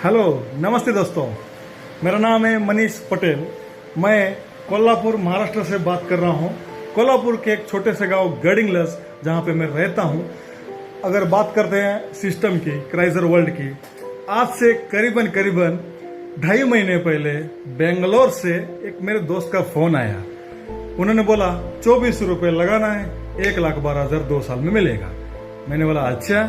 Hello, नमस्ते दोस्तों। मेरा नाम है मनीष पटेल। मैं कोल्हापुर महाराष्ट्र से बात कर रहा हूँ। कोल्हापुर के एक छोटे से गांव गडिंग्लज जहाँ पे मैं रहता हूँ। अगर बात करते हैं सिस्टम की, क्राइजर वर्ल्ड की, आज से करीबन 2.5 महीने पहले बेंगलोर से एक मेरे दोस्त का फोन आया। उन्होंने बोला 24 रुपये लगाना है, 1,12,000 2 साल में मिलेगा। मैंने बोला अच्छा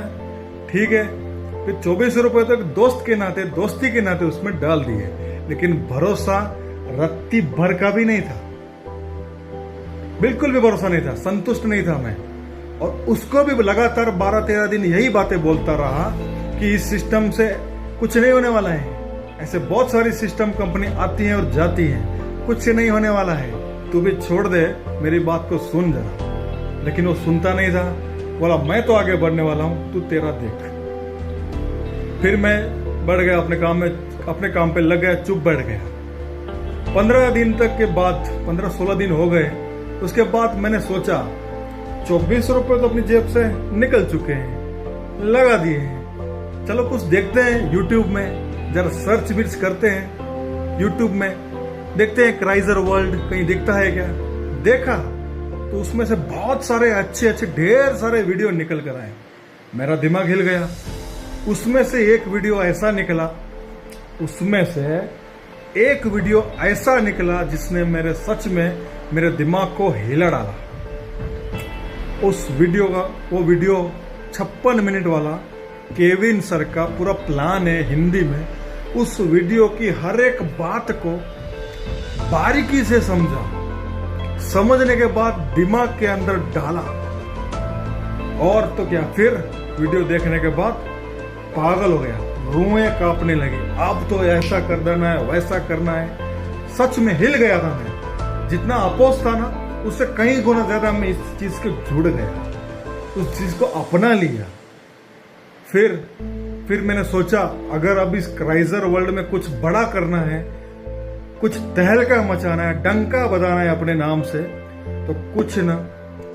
ठीक है। फिर 24 रुपये तो एक दोस्त के नाते, दोस्ती के नाते उसमें डाल दिए, लेकिन भरोसा रत्ती भर का भी नहीं था, बिल्कुल भी भरोसा नहीं था, संतुष्ट नहीं था मैं। और उसको भी लगातार 12-13 दिन यही बातें बोलता रहा कि इस सिस्टम से कुछ नहीं होने वाला है। ऐसे बहुत सारी सिस्टम कंपनी आती हैं और जाती हैं, कुछ से नहीं होने वाला है, तू भी छोड़ दे, मेरी बात को सुन जरा। लेकिन वो सुनता नहीं था। बोला मैं तो आगे बढ़ने वाला हूं, तू तेरा देख। फिर मैं बढ़ गया अपने काम पे लग गया, चुप बैठ गया। 15 दिन तक के बाद, 15-16 दिन हो गए। उसके बाद मैंने सोचा 24 रुपये तो अपनी जेब से निकल चुके हैं, लगा दिए हैं, चलो कुछ देखते हैं यूट्यूब में, जरा सर्च विर्च करते हैं यूट्यूब में, देखते हैं क्राइजर वर्ल्ड कहीं दिखता है क्या। देखा तो उसमें से बहुत सारे अच्छे ढेर सारे वीडियो निकल कर आए। मेरा दिमाग हिल गया। उसमें से एक वीडियो ऐसा निकला जिसने सच में मेरे दिमाग को हिला डाला। वो वीडियो 56 मिनट वाला केविन सर का पूरा प्लान है हिंदी में। उस वीडियो की हर एक बात को बारीकी से समझने के बाद दिमाग के अंदर डाला। और तो क्या, फिर वीडियो देखने के बाद पागल हो गया, रुएं कांपने लगी। अब तो ऐसा कर देना है, वैसा करना है। सच में हिल गया था मैं। जितना अपोज था ना, उससे कई गुना ज्यादा मैं इस चीज को जुड़ गया, उस चीज को अपना लिया। फिर मैंने सोचा अगर अब इस क्राइजर वर्ल्ड में कुछ बड़ा करना है, कुछ तहलका मचाना है, डंका बजाना है अपने नाम से, तो कुछ ना,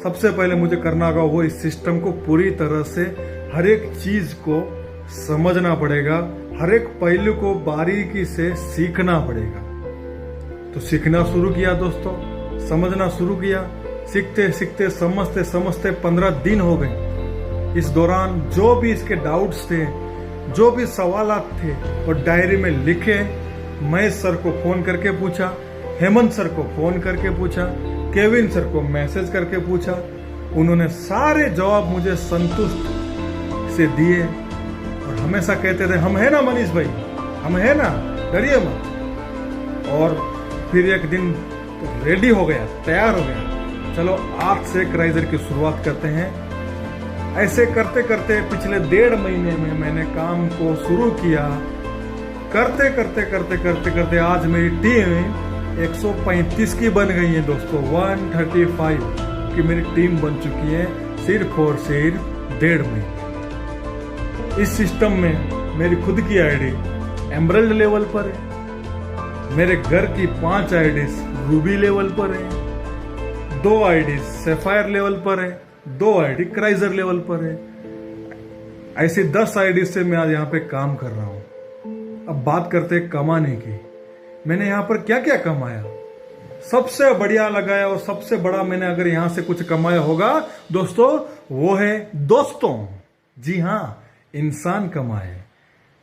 सबसे पहले मुझे करना होगा वो इस सिस्टम को पूरी तरह से हर एक चीज को समझना पड़ेगा, हर एक पहलू को बारीकी से सीखना पड़ेगा। तो सीखना शुरू किया दोस्तों, समझना शुरू किया। सीखते सीखते समझते 15 दिन हो गए। इस दौरान जो भी इसके डाउट्स थे, जो भी सवालात थे, वो डायरी में लिखे। महेश सर को फोन करके पूछा, हेमंत सर को फोन करके पूछा, केविन सर को मैसेज करके पूछा। उन्होंने सारे जवाब मुझे संतुष्ट से दिए और हमेशा कहते थे हम है ना मनीष भाई, हम है ना, डरिए मत। और फिर एक दिन रेडी हो गया, तैयार हो गया, चलो आज से क्राइजर की शुरुआत करते हैं। ऐसे करते करते पिछले 1.5 महीने में मैंने काम को शुरू किया। करते आज मेरी टीम 135 की बन गई है दोस्तों। 135 की मेरी टीम बन चुकी है सिर्फ और सिर्फ 1.5 महीने। इस सिस्टम में मेरी खुद की आईडी एमरल्ड लेवल पर है, मेरे घर की 5 आईडीज रूबी लेवल पर है, 2 आईडी सैफायर लेवल पर है, 2 आईडी क्राइजर लेवल पर है। ऐसी 10 आईडी से मैं आज यहाँ पे काम कर रहा हूँ। अब बात करते हैं कमाने की। मैंने यहाँ पर क्या क्या कमाया, सबसे बढ़िया लगाया और सबसे बड़ा मैंने अगर यहाँ से कुछ कमाया होगा दोस्तों, वो है दोस्तों। जी हाँ, इंसान कमाए।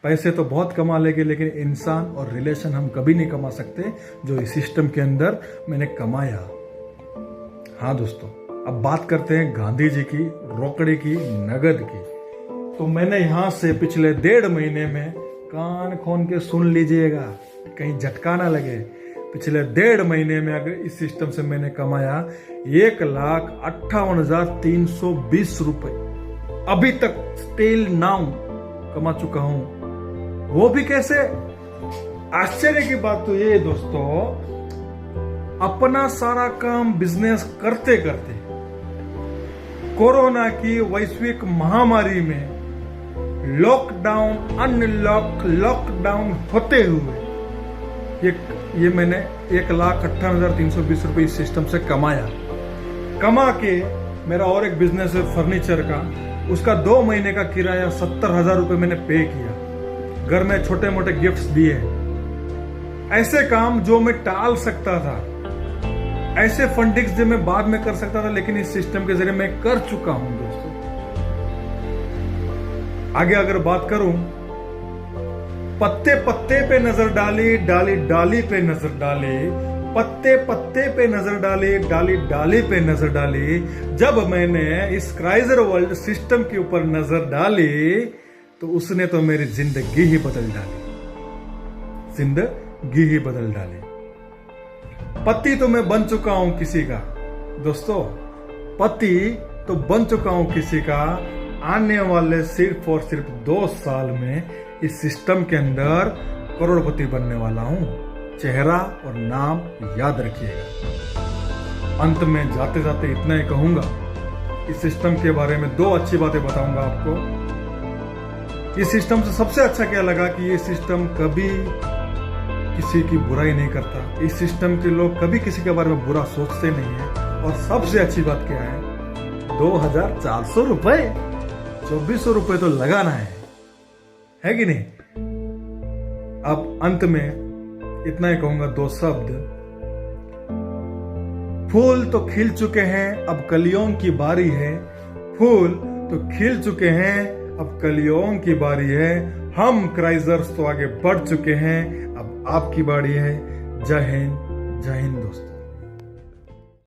पैसे तो बहुत कमा लेंगे, लेकिन इंसान और रिलेशन हम कभी नहीं कमा सकते जो इस सिस्टम के अंदर मैंने कमाया। हाँ दोस्तों, अब बात करते हैं गांधी जी की, रोकड़े की, नगद की। तो मैंने यहां से पिछले 1.5 महीने में, कान खोल के सुन लीजिएगा कहीं झटका ना लगे, पिछले 1.5 महीने में अगर इस सिस्टम से मैंने कमाया 1,58,320 रुपए अभी तक स्टिल नाउ कमा चुका हूं। वो भी कैसे? आश्चर्य की बात तो ये दोस्तों, अपना सारा काम बिजनेस करते करते कोरोना की वैश्विक महामारी में लॉकडाउन, अनलॉक, लॉकडाउन होते हुए ये मैंने 1,58,320 रुपए इस सिस्टम से कमा के मेरा और एक बिजनेस है फर्नीचर का, उसका 2 महीने का किराया 70,000 रुपए मैंने पे किया। घर में छोटे मोटे गिफ्ट्स दिए, ऐसे काम जो मैं टाल सकता था, ऐसे फंडिंग्स जो मैं बाद में कर सकता था, लेकिन इस सिस्टम के जरिए मैं कर चुका हूं दोस्तों। आगे अगर बात करूं, पत्ते पत्ते पे नजर डाली, डाली डाली पे नजर डाली, पत्ते पत्ते पे नजर डाली, डाली डाली पे नजर डाली। जब मैंने इस क्राइजर वर्ल्ड सिस्टम के ऊपर नजर डाली तो उसने तो मेरी जिंदगी ही बदल डाली, जिंदगी ही बदल डाली। पति तो मैं बन चुका हूं किसी का दोस्तों, पति तो बन चुका हूं किसी का। आने वाले सिर्फ और सिर्फ 2 साल में इस सिस्टम के अंदर करोड़पति बनने वाला हूं। चेहरा और नाम याद रखिएगा। अंत में जाते जाते इतना ही कहूंगा, इस सिस्टम के बारे में 2 अच्छी बातें बताऊंगा आपको। इस सिस्टम से सबसे अच्छा क्या लगा कि ये सिस्टम कभी किसी की बुराई नहीं करता। इस सिस्टम के लोग कभी किसी के बारे में बुरा सोचते नहीं है। और सबसे अच्छी बात क्या है, 2400 रुपए, 2400 रुपए तो लगाना है कि नहीं। अब अंत में इतना ही कहूंगा, 2 शब्द। फूल तो खिल चुके हैं, अब कलियों की बारी है। फूल तो खिल चुके हैं, अब कलियों की बारी है। हम क्राइजर्स तो आगे बढ़ चुके हैं, अब आपकी बारी है। जय हिंद दोस्तों।